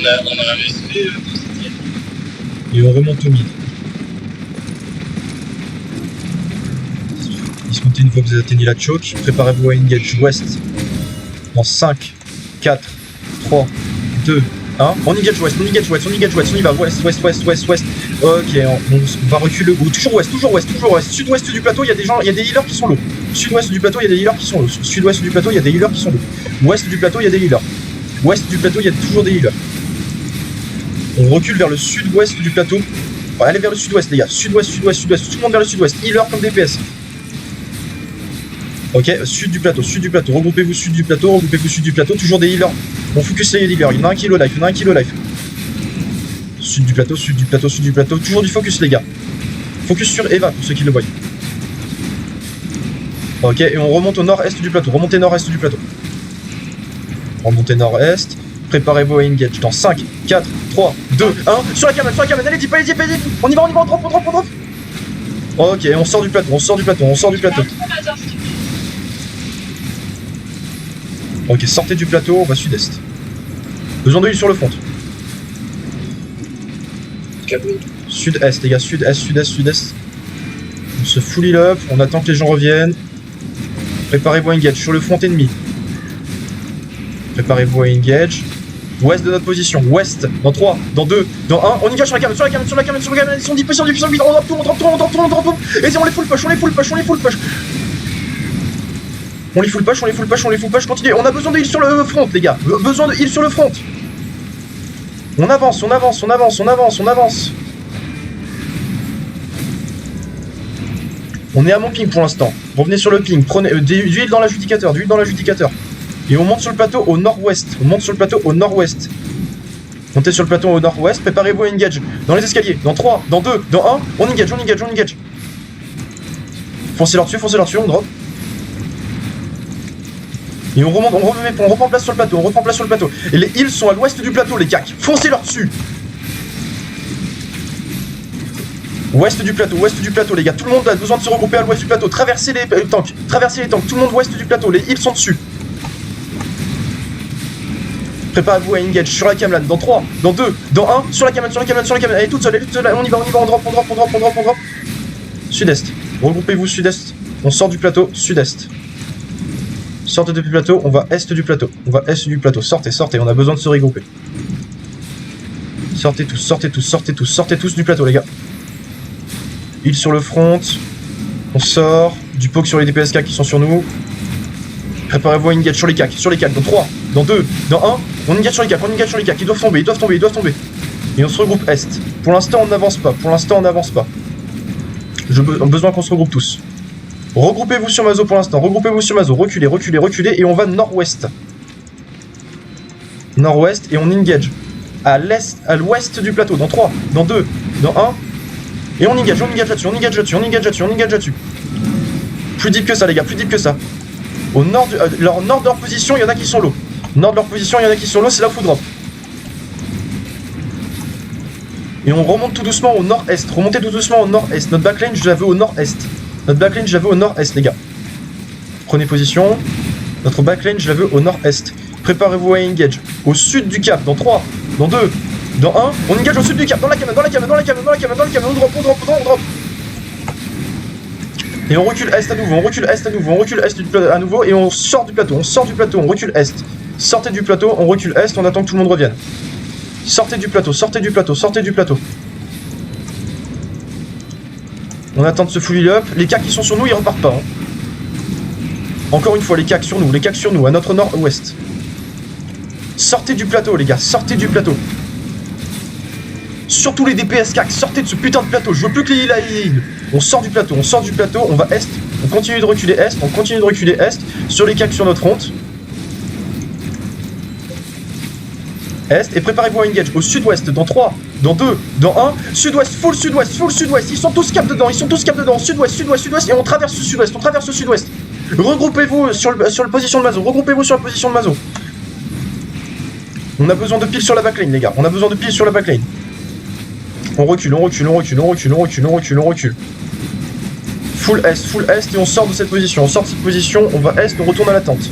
a investi. Et on remonte au mid. Dismontez une fois que vous atteignez la choke. Préparez-vous à engage west. Dans 5, 4, 3, 2, 1. On engage west, on engage west, on engage west, on y va. West, west, west, west, west. Ok, on va reculer. Toujours west, toujours west, toujours west. Sud-ouest du plateau, il y a des gens, il y a des healers qui sont low. Sud-ouest du plateau, il y a des healers qui sont low. Sud-ouest du plateau, il y a des healers qui sont low. Ouest du plateau, il y a des healers. Ouest du plateau, il y a toujours des healers. On recule vers le sud-ouest du plateau. On va aller vers le sud-ouest, les gars. Sud-ouest, sud-ouest, sud-ouest. Tout le monde vers le sud-ouest. Healer comme DPS. Ok, sud du plateau, sud du plateau. Regroupez-vous sud du plateau, regroupez-vous sud du plateau. Toujours des healers. On focus les healers. Il y en a un qui est low life, il y en a un qui est low life. Sud du plateau, sud du plateau, sud du plateau. Toujours du focus, les gars. Focus sur Eva, pour ceux qui le voient. Ok, et on remonte au nord-est du plateau. Remontez nord-est du plateau. Remontez nord-est. Préparez-vous à engage dans 5, 4, 3, 2, 1. Sur la cabane, allez, deep, allez, deep, allez, deep. On y va, on drop, on drop. Ok, on sort du plateau, on sort du plateau. Ok, sortez du plateau, on va sud-est. Besoin de heal sur le front. Sud-est, les gars, sud-est. On se full heal up, on attend que les gens reviennent. Préparez-vous à engage sur le front ennemi. Préparez-vous à engage. Ouest de notre position, ouest, dans 3, dans 2, dans 1, on engage sur la cabane, ils sont 10 positions, on drop tout, et on les full push, on les full push. On les full push, continuez, on a besoin de heal sur le front, les gars, besoin de heal sur le front. On avance. On est à mon ping pour l'instant, revenez sur le ping, prenez du heal dans l'adjudicateur, Et on monte sur le plateau au nord-ouest. Montez sur le plateau au nord-ouest. Préparez-vous à engage dans les escaliers. Dans 3, dans 2, dans 1. On engage. Foncez leur dessus, on drop. Et on remonte, on reprend place sur le plateau. Et les heals sont à l'ouest du plateau, les cacs. Foncez leur dessus. Ouest du plateau, les gars. Tout le monde a besoin de se regrouper à l'ouest du plateau. Traversez les tanks. Tout le monde ouest du plateau. Les heals sont dessus. Préparez-vous à engage sur la camelane dans 3, dans 2, dans 1, sur la camelane. Elle est toute seule, on y va, on drop. Sud-est. Regroupez-vous sud-est. On sort du plateau, sud-est. Sortez depuis le plateau, on va est du plateau. Sortez, on a besoin de se regrouper. Sortez tous du plateau, les gars. Heal sur le front. On sort. Du poke sur les DPSK qui sont sur nous. Préparez-vous à engage sur les cacs, dans 3, dans 2, dans 1, on engage sur les cacs, ils doivent tomber. Et on se regroupe est. Pour l'instant on n'avance pas, J'ai besoin qu'on se regroupe tous. Regroupez-vous sur Mazo pour l'instant, reculez, et on va nord-ouest. Et on engage à l'ouest du plateau, dans 3, dans 2, dans 1, et on engage là-dessus. Plus deep que ça les gars, Au nord de leur position, il y en a qui sont low. C'est la food drop. Et on remonte tout doucement au nord-est. Notre backline, je l'avais au nord-est. Les gars. Prenez position. Notre backline, je l'avais au nord-est. Préparez-vous à engage. Au sud du cap, dans 3, dans 2, dans 1. On engage au sud du cap, dans la cabane. On drop. Et on recule est à nouveau, à nouveau, et on sort du plateau, on recule est. Sortez du plateau, on recule est, on attend que tout le monde revienne. Sortez du plateau. On attend de se full up, les cacs qui sont sur nous, ils repartent pas. Encore une fois, les cacs sur nous, à notre nord-ouest. Sortez du plateau, les gars, Surtout les DPS cacs, sortez de ce putain de plateau, je veux plus que les heal. On sort du plateau, on va est, on continue de reculer est, sur les cacs sur notre front. Est, et préparez-vous à engage au sud-ouest, dans 3, dans 2, dans 1, sud-ouest, full sud-ouest, ils sont tous cap dedans, sud-ouest, et on traverse le sud-ouest, Regroupez-vous sur la position de Mazo, On a besoin de piles sur la backline, les gars, On recule. Full est, et on sort de cette position. On va est, on retourne à la tente.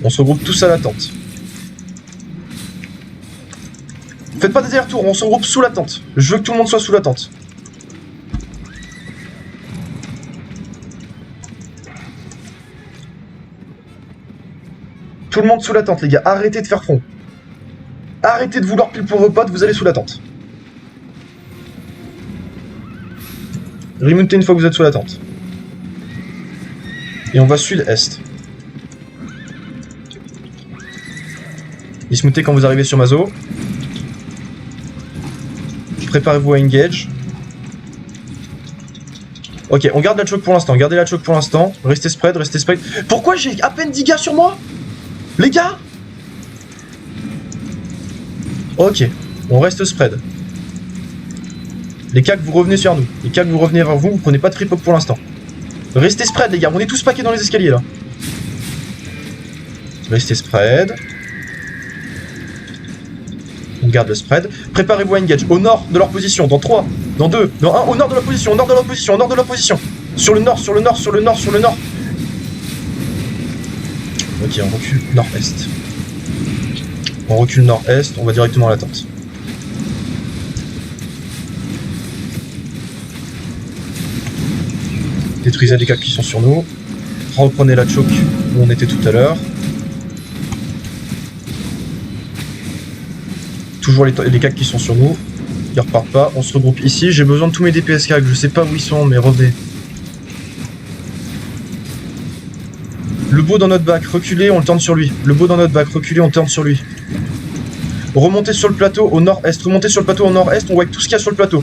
On se regroupe tous à la tente. Faites pas des allers-retours, on se regroupe sous la tente. Je veux que tout le monde soit sous la tente. Tout le monde sous la tente, les gars. Arrêtez de faire front. Arrêtez de vouloir pile pour vos potes, vous allez sous la tente. Remontez une fois que vous êtes sous la tente. Et on va sud-est. Dismoutez quand vous arrivez sur Mazo. Préparez-vous à engage. Ok, on garde la choke pour l'instant. Gardez la choke pour l'instant. Restez spread, restez spread. Pourquoi j'ai à peine 10 gars sur moi? Les gars? Ok, on reste spread. Les cacs, vous revenez sur nous. Les cacs, vous revenez vers vous. Vous prenez pas de free pop pour l'instant. Restez spread, les gars. On est tous paquets dans les escaliers, là. Restez spread. On garde le spread. Préparez-vous à engage. Au nord de leur position. Dans 3, dans 2, dans 1. Au nord de leur position. Au nord de leur position. Au nord de leur position. Sur le nord, sur le nord, sur le nord, sur le nord. Ok, on recule nord-est. On recule nord-est. On va directement à la tente. Détruisez les cacs qui sont sur nous. Reprenez la choke où on était tout à l'heure. Toujours les cacs qui sont sur nous. Ils repartent pas. On se regroupe ici. J'ai besoin de tous mes DPS cacs. Je sais pas où ils sont, mais revenez. Le beau dans notre bac. Reculez, on le tourne sur lui. Le beau dans notre bac. Reculez, on tourne sur lui. Remontez sur le plateau au nord-est. Remontez sur le plateau au nord-est. On voit tout ce qu'il y a sur le plateau.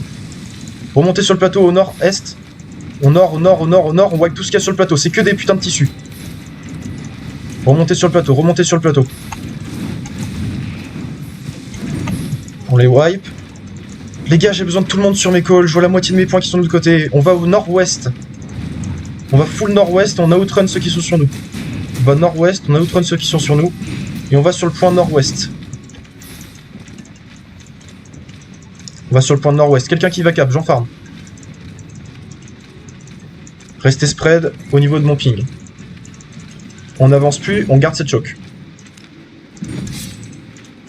Remontez sur le plateau au nord-est. Au nord, au nord, au nord, au nord. On voit tout ce qu'il y a sur le plateau. C'est que des putains de tissus. Remontez sur le plateau. Remontez sur le plateau. On les wipe. Les gars, j'ai besoin de tout le monde sur mes calls. Je vois la moitié de mes points qui sont de l'autre côté. On va au nord-ouest. On va full nord-ouest. On outrun ceux qui sont sur nous. On va nord-ouest. On outrun ceux qui sont sur nous. Et on va sur le point nord-ouest. On va sur le point nord-ouest. Quelqu'un qui va cap. J'en farm. Restez spread au niveau de mon ping. On n'avance plus. On garde cette choke.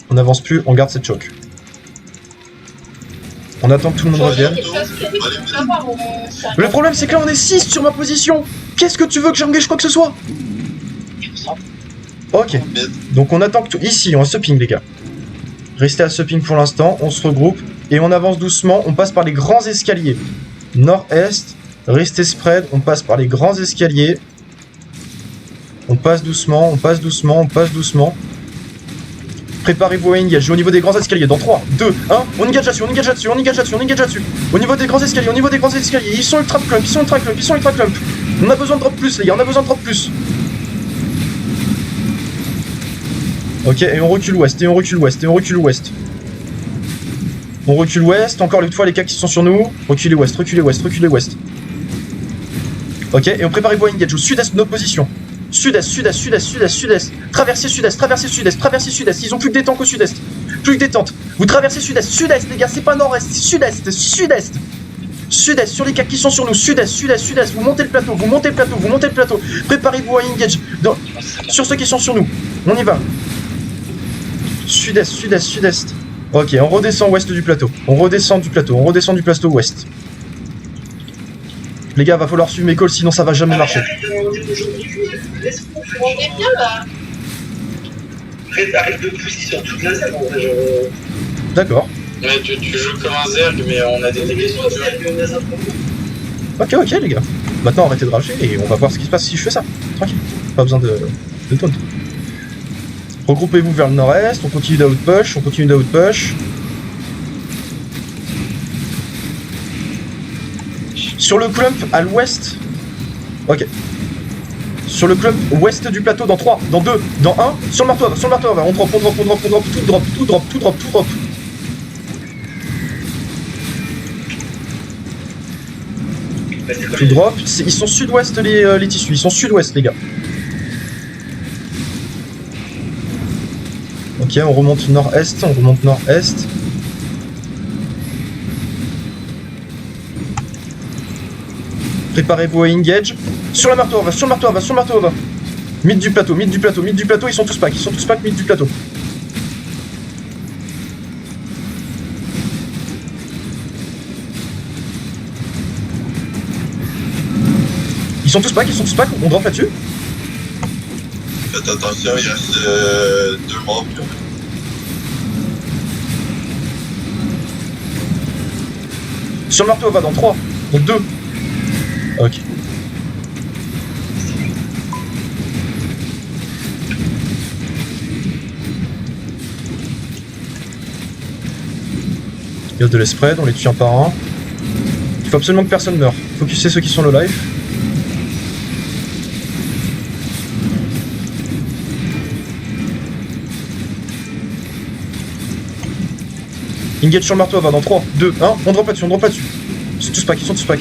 On n'avance plus. On garde cette choke. On attend que tout le monde revienne. Le problème c'est que là on est 6 sur ma position. Qu'est-ce que tu veux que j'engage quoi que ce soit? Ok. Donc on attend que tout... Ici, on se ping les gars. Restez à ce ping pour l'instant. On se regroupe. Et on avance doucement. On passe par les grands escaliers. Nord-est. Restez spread. On passe par les grands escaliers. On passe doucement. On passe doucement. On passe doucement. Préparez-vous à engage au niveau des grands escaliers. Dans 3, 2, 1, on engage là-dessus, on engage là-dessus, on engage là-dessus, on engage là-dessus. Au niveau des grands escaliers, au niveau des grands escaliers. Ils sont ultra clump, ils sont ultra clump, ils sont ultra clump. On a besoin de drop plus, les gars, on a besoin de drop plus. Ok, et on recule ouest, et on recule ouest, et on recule ouest. On recule ouest, encore une fois les cas qui sont sur nous. Reculez ouest, reculez ouest, reculez ouest. Ok, et on préparez-vous à engage au sud-est de notre position. Sud-est, sud-est, sud-est, sud-est, sud-est. Traversez sud-est, traversez sud-est, traversez sud-est. Ils ont plus que des tentes qu'au sud-est. Plus que des tentes. Vous traversez sud-est, sud-est, les gars, c'est pas nord-est, c'est sud-est, sud-est. Sud-est, sur les cas qui sont sur nous. Sud-est, sud-est, sud-est. Vous montez le plateau, vous montez le plateau, vous montez le plateau. Préparez-vous à engage sur ceux qui sont sur nous. On y va. Sud-est, sud-est, sud-est. Ok, on redescend ouest du plateau. On redescend du plateau, on redescend du plateau ouest. Les gars, va falloir suivre mes calls, sinon ça va jamais marcher. On est bien là. Arrête de pousser sur toute la salle. D'accord. Mais tu joues comme un zerg, mais on a des dégâts. Ok, les gars. Maintenant, arrêtez de rager et on va voir ce qui se passe si je fais ça. Tranquille. Pas besoin de taunt. Regroupez-vous vers le nord-est. On continue d'outpush. On continue d'outpush. Sur le clump à l'ouest. Ok. Sur le clump ouest du plateau dans 3, dans 2, dans 1. Sur le marteau, on drop. Tout drop. Tout drop. Ils sont sud-ouest les tissus. Ils sont sud-ouest les gars. Ok, on remonte nord-est. Préparez-vous à engage. Sur le marteau, on va. Mid du plateau, mid du plateau, mid du plateau, ils sont tous pack, mid du plateau. Ils sont tous pack, on drop là-dessus. Faites attention, il reste 2 membres. Sur le marteau, va dans 3, dans 2. Ok. Il y a de l'espread, on les tue un par un. Il faut absolument que personne meure. Focussez ceux qui sont low life. Engage sur le marteau, va dans 3, 2, 1, on drop là-dessus, Ils sont tous pack,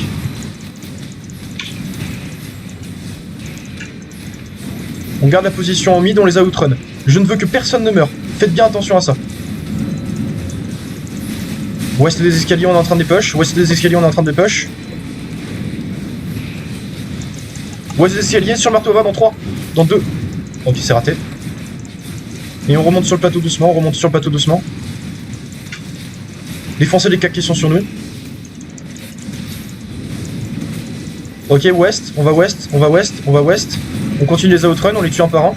On garde la position en mid, on les a outrun. Je ne veux que personne ne meure. Faites bien attention à ça. Ouest des escaliers, on est en train de les push. Ouest des escaliers, sur le marteau, va dans 3, dans 2. Ok, c'est raté. Et on remonte sur le plateau doucement, Défoncez les cacs qui sont sur nous. Ok, ouest, on va ouest. On continue les outrun, on les tue un par un.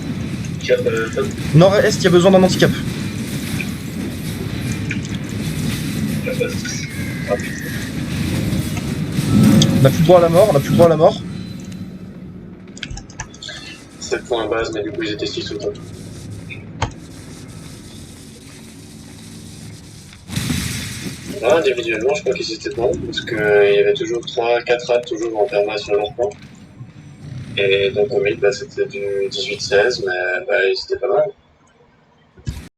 Nord-est, il y a besoin d'un handicap. On n'a plus le droit à la mort, 7 points à base, mais du coup ils étaient 6 au top. Là, individuellement, je crois qu'ils étaient bons, parce qu'il y avait toujours 3-4 rats toujours en perma sur leur point. Et donc au mid, bah, c'était du 18-16, mais bah, c'était pas mal.